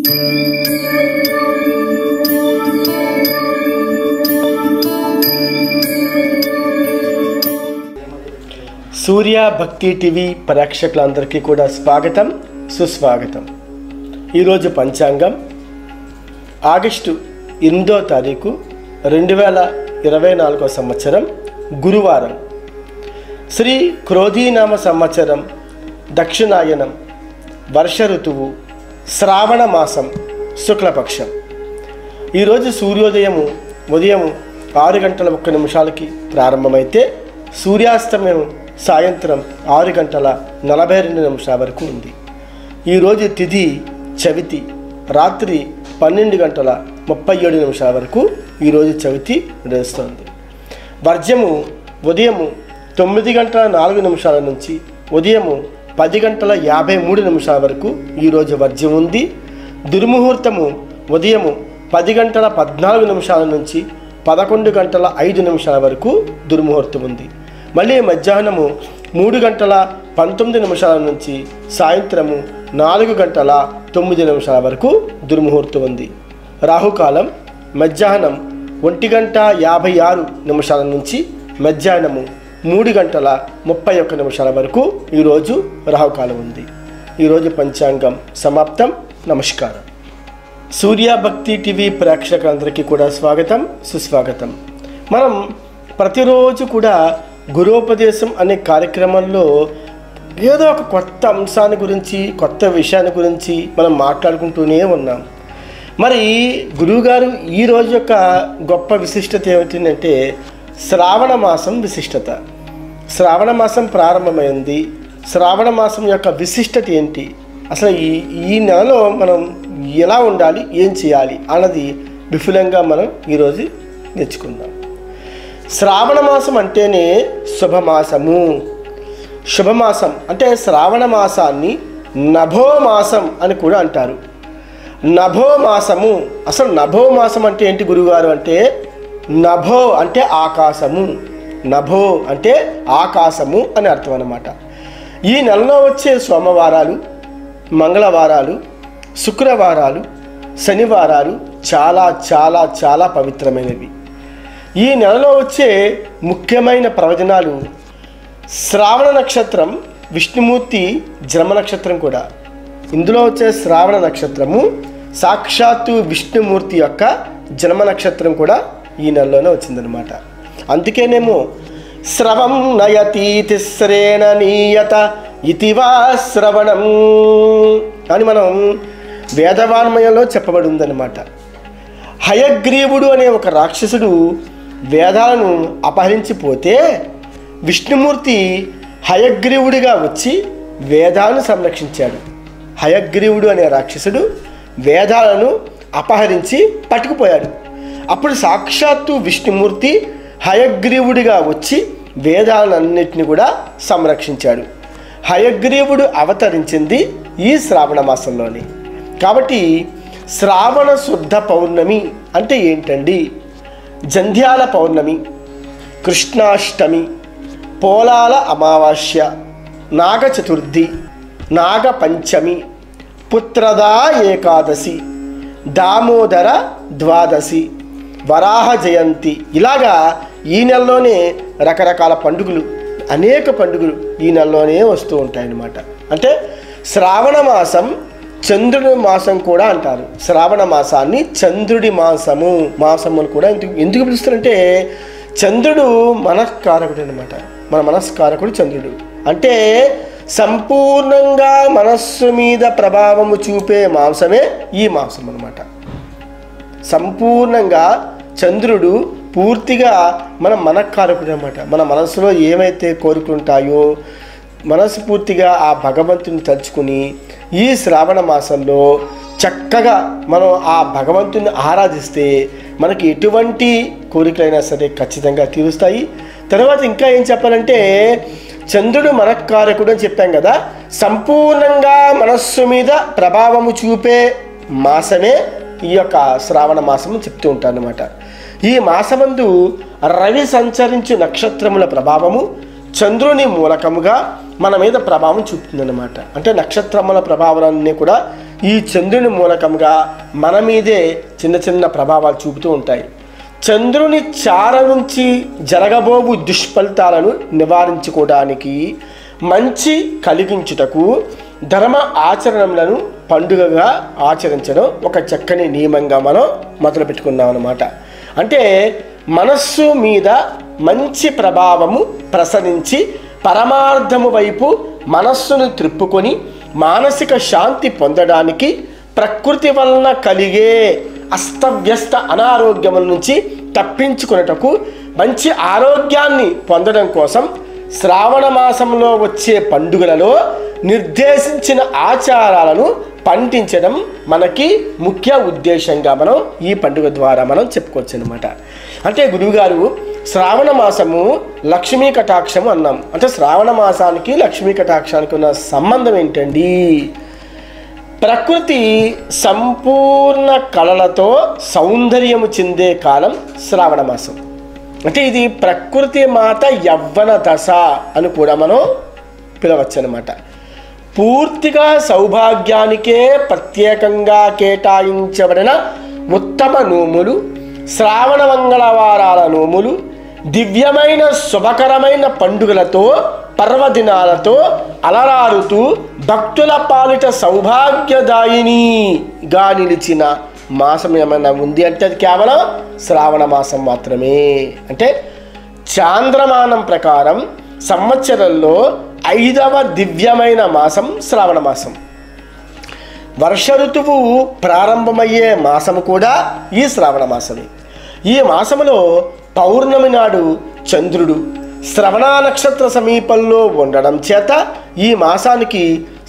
సూర్య భక్తి టీవీ ప్రేక్షకులందరికీ కూడా స్వాగతం సుస్వాగతం. ఈరోజు పంచాంగం ఆగస్టు 8వ తారీఖు 2024 సంవత్సరం గురువారం. శ్రీ క్రోధీనామ సంవత్సరం, దక్షిణాయనం, వర్ష ఋతువు, శ్రావణ మాసం, శుక్లపక్షం. ఈరోజు సూర్యోదయము ఉదయం 6:01 ప్రారంభమైతే సూర్యాస్తమయం సాయంత్రం 6:42 వరకు ఉంది. ఈరోజు తిథి చవితి, రాత్రి 12:37 వరకు ఈరోజు చవితి నడుస్తుంది. వర్జము ఉదయం 9:04 నుంచి ఉదయం 10:53 వరకు ఈరోజు వర్జం ఉంది. దుర్ముహూర్తము ఉదయం 10:14 నుంచి 11:05 వరకు దుర్ముహూర్తం ఉంది. మళ్ళీ మధ్యాహ్నము 3:19 నుంచి సాయంత్రము 4:09 వరకు దుర్ముహూర్తం ఉంది. రాహుకాలం మధ్యాహ్నం 1:56 నుంచి మధ్యాహ్నము 3:31 వరకు ఈరోజు రాహుకాలం ఉంది. ఈరోజు పంచాంగం సమాప్తం. నమస్కారం. సూర్యభక్తి టీవీ ప్రేక్షకులందరికీ కూడా స్వాగతం సుస్వాగతం. మనం ప్రతిరోజు కూడా గురోపదేశం అనే కార్యక్రమంలో ఏదో ఒక కొత్త అంశాన్ని గురించి, కొత్త విషయాన్ని గురించి మనం మాట్లాడుకుంటూనే ఉన్నాం. మరి గురువుగారు ఈరోజు యొక్క గొప్ప విశిష్టత ఏమిటంటే శ్రావణ మాసం విశిష్టత. శ్రావణ మాసం ప్రారంభమైంది. శ్రావణ మాసం యొక్క విశిష్టత ఏంటి, అసలు ఈ నెలలో మనం ఎలా ఉండాలి, ఏం చేయాలి అన్నది విపులంగా మనం ఈరోజు నేర్చుకుందాం. శ్రావణ మాసం అంటేనే శుభమాసము. శుభమాసం అంటే శ్రావణ మాసాన్ని నభోమాసం అని కూడా అంటారు. నభోమాసము, అసలు నభోమాసం అంటే ఏంటి గురుగారు అంటే, నభో అంటే ఆకాశము, నభో అంటే ఆకాశము అని అర్థం అన్నమాట. ఈ నెలలో వచ్చే సోమవారాలు, మంగళవారాలు, శుక్రవారాలు, శనివారాలు చాలా చాలా చాలా పవిత్రమైనవి. ఈ నెలలో వచ్చే ముఖ్యమైన ప్రవచనాలు శ్రావణ నక్షత్రం, విష్ణుమూర్తి జన్మ నక్షత్రం కూడా. ఇందులో వచ్చే శ్రావణ నక్షత్రము సాక్షాత్తు విష్ణుమూర్తి యొక్క జన్మ నక్షత్రం కూడా ఈ నెలలోనే వచ్చిందనమాట. అందుకేనేమో శ్రవం నయతి తిస్రేణ నీయత ఇతివా శ్రవణం అని మనం వేదవాన్మయంలో చెప్పబడి ఉందన్నమాట. హయగ్రీవుడు అనే ఒక రాక్షసుడు వేదాలను అపహరించిపోతే విష్ణుమూర్తి హయగ్రీవుడిగా వచ్చి వేదాలను సంరక్షించాడు. హయగ్రీవుడు అనే రాక్షసుడు వేదాలను అపహరించి పట్టుకుపోయాడు. అప్పుడు సాక్షాత్తు విష్ణుమూర్తి హయగ్రీవుడిగా వచ్చి వేదాలన్నింటినీ కూడా సంరక్షించాడు. హయగ్రీవుడు అవతరించింది ఈ శ్రావణ మాసంలోనే. కాబట్టి శ్రావణ శుద్ధ పౌర్ణమి అంటే ఏంటండి? జంధ్యాల పౌర్ణమి, కృష్ణాష్టమి, పోలాల అమావాస్య, నాగ చతుర్థి, నాగ పంచమి, పుత్రదా ఏకాదశి, దామోదర ద్వాదశి, వరాహ జయంతి, ఇలాగా ఈ నెలలోనే రకరకాల పండుగలు, అనేక పండుగలు ఈ నెలలోనే వస్తూ ఉంటాయన్నమాట. అంటే శ్రావణ మాసం చంద్రుడి మాసం కూడా అంటారు. శ్రావణ మాసాన్ని చంద్రుడి మాసము అని కూడా ఎందుకు పిలుస్తారంటే చంద్రుడు మనస్కారకుడు అనమాట. మన మనస్కారకుడు చంద్రుడు. అంటే సంపూర్ణంగా మనస్సు మీద ప్రభావము చూపే మాసమే ఈ మాసం అన్నమాట. సంపూర్ణంగా చంద్రుడు పూర్తిగా మన మనఃకారకుడు అనమాట. మన మనసులో ఏమైతే కోరికలు ఉంటాయో మనస్ఫూర్తిగా ఆ భగవంతుని తలుచుకుని ఈ శ్రావణ మాసంలో చక్కగా మనం ఆ భగవంతుని ఆరాధిస్తే మనకి ఎటువంటి కోరికలైనా సరే ఖచ్చితంగా తీరుస్తాయి. తర్వాత ఇంకా ఏం చెప్పాలంటే చంద్రుడు మనఃకారకుడు అని చెప్పాం కదా, సంపూర్ణంగా మనస్సు మీద ప్రభావము చూపే మాసమే ఈ యొక్క శ్రావణ మాసము చెప్తూ ఉంటాను అన్నమాట. ఈ మాసమందు రవి సంచరించు నక్షత్రముల ప్రభావము చంద్రుని మూలకముగా మన మీద ప్రభావం చూపుతుందన్నమాట. అంటే నక్షత్రముల ప్రభావాలన్నీ కూడా ఈ చంద్రుని మూలకంగా మన మీదే చిన్న చిన్న ప్రభావాలు చూపుతూ ఉంటాయి. చంద్రుని చార నుంచి జరగబోవు దుష్ఫలితాలను నివారించుకోవడానికి, మంచి కలిగించుటకు ధర్మ ఆచరణలను పండుగగా ఆచరించడం ఒక చక్కని నియమంగా మనం మొదలు పెట్టుకున్నాం అన్నమాట. అంటే మనస్సు మీద మంచి ప్రభావము ప్రసరించి పరమార్థము వైపు మనస్సును త్రిప్పుకొని మానసిక శాంతి పొందడానికి, ప్రకృతి వలన కలిగే అస్తవ్యస్త అనారోగ్యముల నుంచి తప్పించుకున్నటకు, మంచి ఆరోగ్యాన్ని పొందడం కోసం శ్రావణ మాసంలో వచ్చే పండుగలలో నిర్దేశించిన ఆచారాలను పాటించడం మనకి ముఖ్య ఉద్దేశంగా మనం ఈ పండుగ ద్వారా మనం చెప్పుకోవచ్చు అనమాట. అంటే గురువుగారు శ్రావణ మాసము లక్ష్మీ కటాక్షం అన్నాం. అంటే శ్రావణ మాసానికి లక్ష్మీ కటాక్షానికి ఉన్న సంబంధం ఏంటండి? ప్రకృతి సంపూర్ణ కళలతో సౌందర్యము చెందే కాలం శ్రావణ మాసం. అంటే ఇది ప్రకృతి మాత యవ్వన దశ అని కూడా మనం పిలవచ్చు అన్నమాట. పూర్తిగా సౌభాగ్యానికే ప్రత్యేకంగా కేటాయించబడిన ఉత్తమ నోములు, శ్రావణ మంగళవారాల నోములు, దివ్యమైన శుభకరమైన పండుగలతో పర్వదినాలతో అలరారుతూ భక్తుల పాలిట సౌభాగ్యదాయినిగా నిలిచిన మాసం ఏమైనా ఉంది అంటే అది కేవలం శ్రావణ మాసం మాత్రమే. అంటే చాంద్రమానం ప్రకారం సంవత్సరంలో 5వ దివ్యమైన మాసం శ్రావణ మాసం. వర్ష ఋతువు ప్రారంభమయ్యే మాసము కూడా ఈ శ్రావణ మాసమే. ఈ మాసములో పౌర్ణమి నాడు చంద్రుడు శ్రవణ నక్షత్ర సమీపంలో ఉండడం చేత ఈ మాసానికి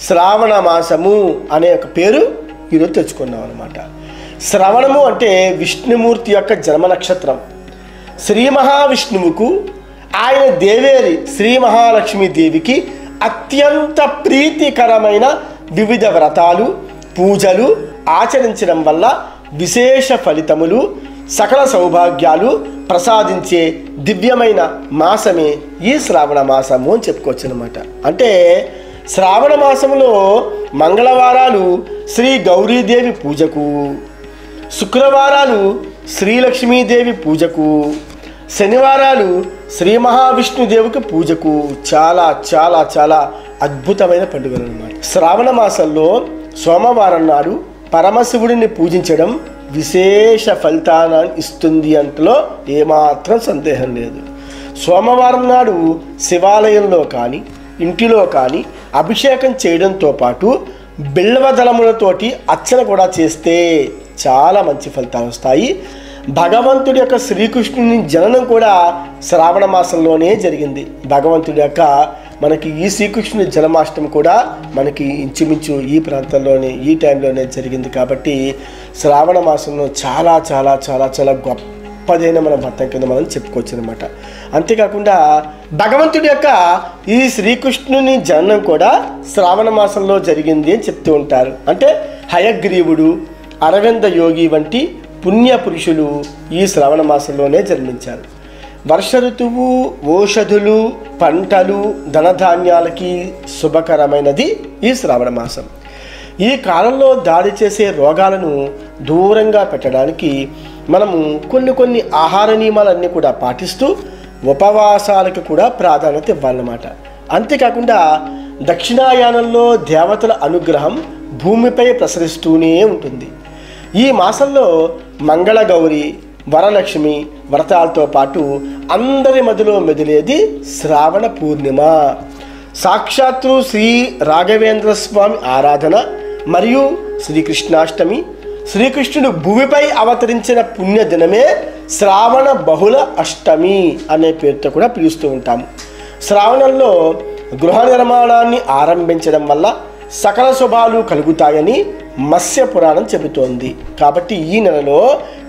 శ్రావణ మాసము అనే ఒక పేరు ఈరోజు తెచ్చుకున్నాం అన్నమాట. శ్రవణము అంటే విష్ణుమూర్తి యొక్క జన్మ నక్షత్రం. శ్రీ మహావిష్ణువుకు ఆయన దేవేరి శ్రీ మహాలక్ష్మీదేవికి అత్యంత ప్రీతికరమైన వివిధ వ్రతాలు, పూజలు ఆచరించడం వల్ల విశేష ఫలితములు, సకల సౌభాగ్యాలు ప్రసాదించే దివ్యమైన మాసమే ఈ శ్రావణ మాసము అని చెప్పుకోవచ్చు అనమాట. అంటే శ్రావణ మాసంలో మంగళవారాలు శ్రీ గౌరీదేవి పూజకు, శుక్రవారాలు శ్రీలక్ష్మీదేవి పూజకు, శనివారాలు శ్రీ మహావిష్ణుదేవికి పూజకు చాలా చాలా చాలా అద్భుతమైన పండుగలు అన్నమాట. శ్రావణ మాసంలో సోమవారం నాడు పరమశివుడిని పూజించడం విశేష ఫలితాన్ని ఇస్తుంది అంటలో ఏమాత్రం సందేహం లేదు. సోమవారం నాడు శివాలయంలో కానీ ఇంటిలో కానీ అభిషేకం చేయడంతో పాటు బిల్వదళములతోటి అర్చన కూడా చేస్తే చాలా మంచి ఫలితాలు వస్తాయి. భగవంతుడి యొక్క శ్రీకృష్ణుని జననం కూడా శ్రావణ మాసంలోనే జరిగింది. భగవంతుడి యొక్క మనకి ఈ శ్రీకృష్ణుని జన్మాష్టమి కూడా మనకి ఇంచుమించు ఈ ప్రాంతంలోనే ఈ టైంలోనే జరిగింది. కాబట్టి శ్రావణ మాసంలో చాలా చాలా చాలా చాలా గొప్పదైన మన వ్రతం కింద మనం చెప్పుకోవచ్చు అనమాట. అంతేకాకుండా భగవంతుడి యొక్క ఈ శ్రీకృష్ణుని జననం కూడా శ్రావణ మాసంలో జరిగింది అని చెప్తూ ఉంటారు. అంటే హయగ్రీవుడు, అరవింద యోగి వంటి పుణ్య పురుషులు ఈ శ్రావణ మాసంలోనే జన్మించారు. వర్ష ఋతువు, ఓషధులు, పంటలు, ధనధాన్యాలకి శుభకరమైనది ఈ శ్రావణ మాసం. ఈ కాలంలో దాడి చేసే రోగాలను దూరంగా పెట్టడానికి మనము కొన్ని ఆహార నియమాలన్నీ కూడా పాటిస్తూ ఉపవాసాలకు కూడా ప్రాధాన్యత ఇవ్వాలన్నమాట. అంతేకాకుండా దక్షిణాయానంలో దేవతల అనుగ్రహం భూమిపై ప్రసరిస్తూనే ఉంటుంది. ఈ మాసంలో మంగళగౌరి, వరలక్ష్మి వ్రతాలతో పాటు అందరి మదిలో మెదిలేది శ్రావణ పూర్ణిమ. సాక్షాత్తు శ్రీ రాఘవేంద్ర స్వామి ఆరాధన మరియు శ్రీకృష్ణాష్టమి, శ్రీకృష్ణుడు భూమిపై అవతరించిన పుణ్యదినమే శ్రావణ బహుళ అష్టమి అనే పేరుతో కూడా పిలుస్తూ ఉంటాము. శ్రావణంలో గృహ నిర్మాణాన్ని ఆరంభించడం వల్ల సకల శుభాలు కలుగుతాయని మత్స్య పురాణం చెబుతోంది. కాబట్టి ఈ నెలలో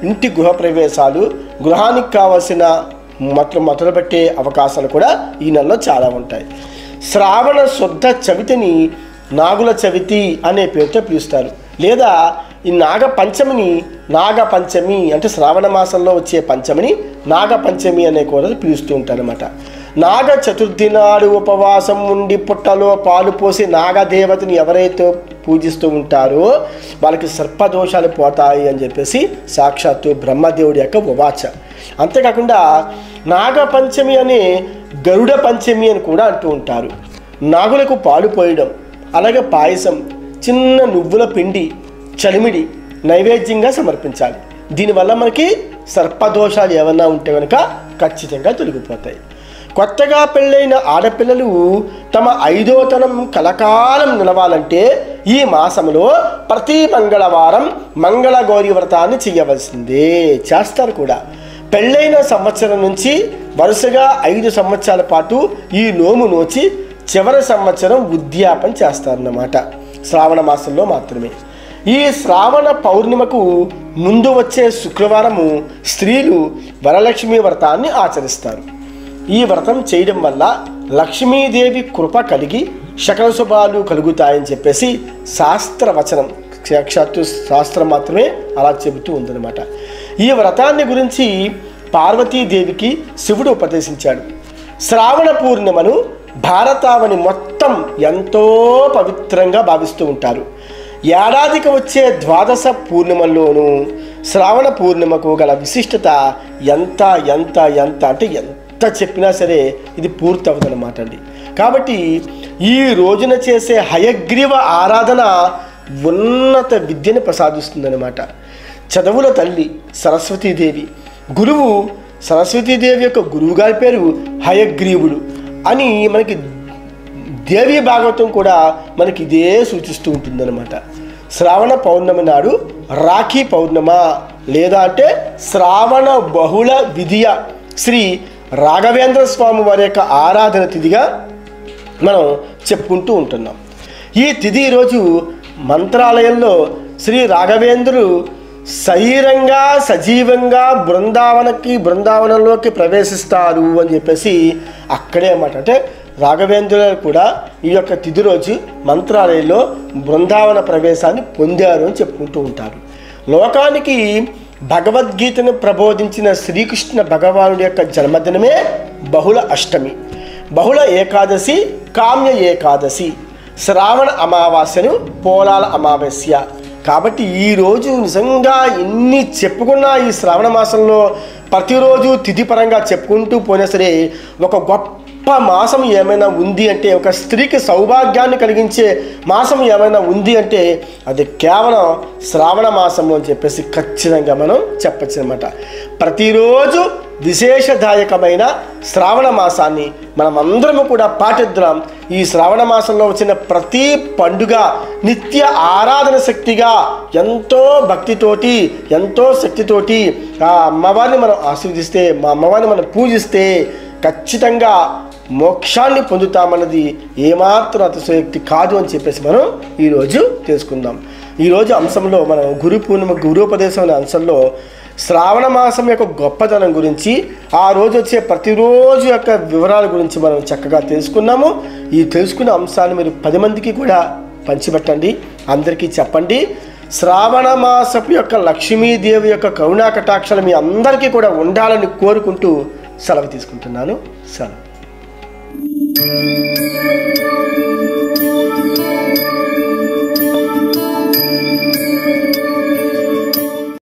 ఇంటి గృహప్రవేశాలు, గృహానికి కావలసిన మొదలుపెట్టే అవకాశాలు కూడా ఈ నెలలో చాలా ఉంటాయి. శ్రావణ శుద్ధ చవితిని నాగుల చవితి అనే పేరుతో పిలుస్తారు. లేదా ఈ నాగపంచమిని నాగపంచమి అంటే శ్రావణ మాసంలో వచ్చే పంచమిని నాగపంచమి అనే కూడా పిలుస్తూ ఉంటారన్నమాట. నాగ చతుర్థి నాడు ఉపవాసం ఉండి పుట్టలో పాలు పోసి నాగదేవతని ఎవరైతే పూజిస్తూ ఉంటారో వాళ్ళకి సర్పదోషాలు పోతాయి అని చెప్పేసి సాక్షాత్తు బ్రహ్మదేవుడి యొక్క ఉవాచ. అంతేకాకుండా నాగపంచమి అని గరుడ పంచమి అని కూడా అంటూ ఉంటారు. నాగులకు పాలు పోయడం, అలాగే పాయసం, చిన్న నువ్వుల పిండి, చలిమిడి నైవేద్యంగా సమర్పించాలి. దీనివల్ల మనకి సర్పదోషాలు ఏమన్నా ఉంటే కనుక ఖచ్చితంగా తొలగిపోతాయి. కొత్తగా పెళ్ళైన ఆడపిల్లలు తమ 5వ తనం కలకాలం నిలవాలంటే ఈ మాసంలో ప్రతి మంగళవారం మంగళగౌరి వ్రతాన్ని చేయవలసిందే, చేస్తారు కూడా. పెళ్ళైన సంవత్సరం నుంచి వరుసగా 5 సంవత్సరాల పాటు ఈ నోము నోచి చివరి సంవత్సరం ఉద్యాపన చేస్తారన్నమాట, శ్రావణ మాసంలో మాత్రమే. ఈ శ్రావణ పౌర్ణిమకు ముందు వచ్చే శుక్రవారము స్త్రీలు వరలక్ష్మి వ్రతాన్ని ఆచరిస్తారు. ఈ వ్రతం చేయడం వల్ల లక్ష్మీదేవి కృప కలిగి సకల శుభాలు కలుగుతాయని చెప్పేసి శాస్త్రవచనం, సాక్షాత్తు శాస్త్రం మాత్రమే అలా చెబుతూ ఉందన్నమాట. ఈ వ్రతాన్ని గురించి పార్వతీదేవికి శివుడు ఉపదేశించాడు. శ్రావణ పూర్ణిమను భారతావని మొత్తం ఎంతో పవిత్రంగా భావిస్తూ ఉంటారు. ఏడాదికి వచ్చే ద్వాదశ పూర్ణిమల్లోనూ శ్రావణ పూర్ణిమకు గల విశిష్టత ఎంత ఎంత ఎంత అంటే ఎంత చెప్పినా సరే ఇది పూర్తి అవ్వదన్నమాట అండి. కాబట్టి ఈ రోజున చేసే హయగ్రీవ ఆరాధన ఉన్నత విద్యను ప్రసాదిస్తుందన్నమాట. చదువుల తల్లి సరస్వతీదేవి, గురువు సరస్వతీదేవి యొక్క గురువుగారి పేరు హయగ్రీవుడు అని మనకి దేవీ భాగవతం కూడా మనకి ఇదే సూచిస్తూ ఉంటుందన్నమాట. శ్రావణ పౌర్ణమి నాడు రాఖీ పౌర్ణమ లేదా అంటే శ్రావణ బహుళ విధియ శ్రీ రాఘవేంద్ర స్వామి వారి యొక్క ఆరాధన తిథిగా మనం చెప్పుకుంటూ ఉంటున్నాం. ఈ తిథి ఈరోజు మంత్రాలయంలో శ్రీ రాఘవేంద్రుడు శరీరంగా సజీవంగా బృందావనంలోకి ప్రవేశిస్తారు అని చెప్పేసి అక్కడే అన్నమాట. అంటే రాఘవేంద్రులు కూడా ఈ యొక్క తిథి రోజు మంత్రాలయంలో బృందావన ప్రవేశాన్ని పొందారు అని చెప్పుకుంటూ ఉంటారు. లోకానికి భగవద్గీతను ప్రబోధించిన శ్రీకృష్ణ భగవానుడి యొక్క జన్మదినమే బహుళ అష్టమి, బహుళ ఏకాదశి, కామ్య ఏకాదశి, శ్రావణ అమావాస్యను పోలాల అమావాస్య. కాబట్టి ఈరోజు నిజంగా ఎన్ని చెప్పుకున్నా ఈ శ్రావణ మాసంలో ప్రతిరోజు తిథి పరంగా చెప్పుకుంటూ పోయినా సరే ఒక గొప్ప మాసం ఏమైనా ఉంది అంటే, ఒక స్త్రీకి సౌభాగ్యాన్ని కలిగించే మాసం ఏమైనా ఉంది అంటే అది కేవలం శ్రావణ మాసము అని చెప్పేసి ఖచ్చితంగా మనం చెప్పచ్చు అనమాట. ప్రతిరోజు విశేషదాయకమైన శ్రావణ మాసాన్ని మనం అందరము కూడా పాటిద్దాం. ఈ శ్రావణ మాసంలో వచ్చిన ప్రతి పండుగ నిత్య ఆరాధన శక్తిగా ఎంతో భక్తితోటి ఎంతో శక్తితోటి ఆ అమ్మవారిని మనం ఆశీర్వదిస్తే, మా అమ్మవారిని మనం పూజిస్తే ఖచ్చితంగా మోక్షాన్ని పొందుతామన్నది ఏమాత్రం అతిశయోక్తి కాదు అని చెప్పేసి మనం ఈరోజు తెలుసుకుందాం. ఈరోజు అంశంలో మనం గురు పూర్ణిమ గురుపదేశం అనే అంశంలో శ్రావణ మాసం యొక్క గొప్పతనం గురించి, ఆ రోజు వచ్చే ప్రతిరోజు యొక్క వివరాల గురించి మనం చక్కగా తెలుసుకున్నాము. ఈ తెలుసుకున్న అంశాన్ని మీరు 10 మందికి కూడా పంచిపెట్టండి, అందరికీ చెప్పండి. శ్రావణ మాసపు యొక్క లక్ష్మీదేవి యొక్క కరుణా కటాక్షలు మీ అందరికీ కూడా ఉండాలని కోరుకుంటూ సెలవు తీసుకుంటున్నాను. సెలవు.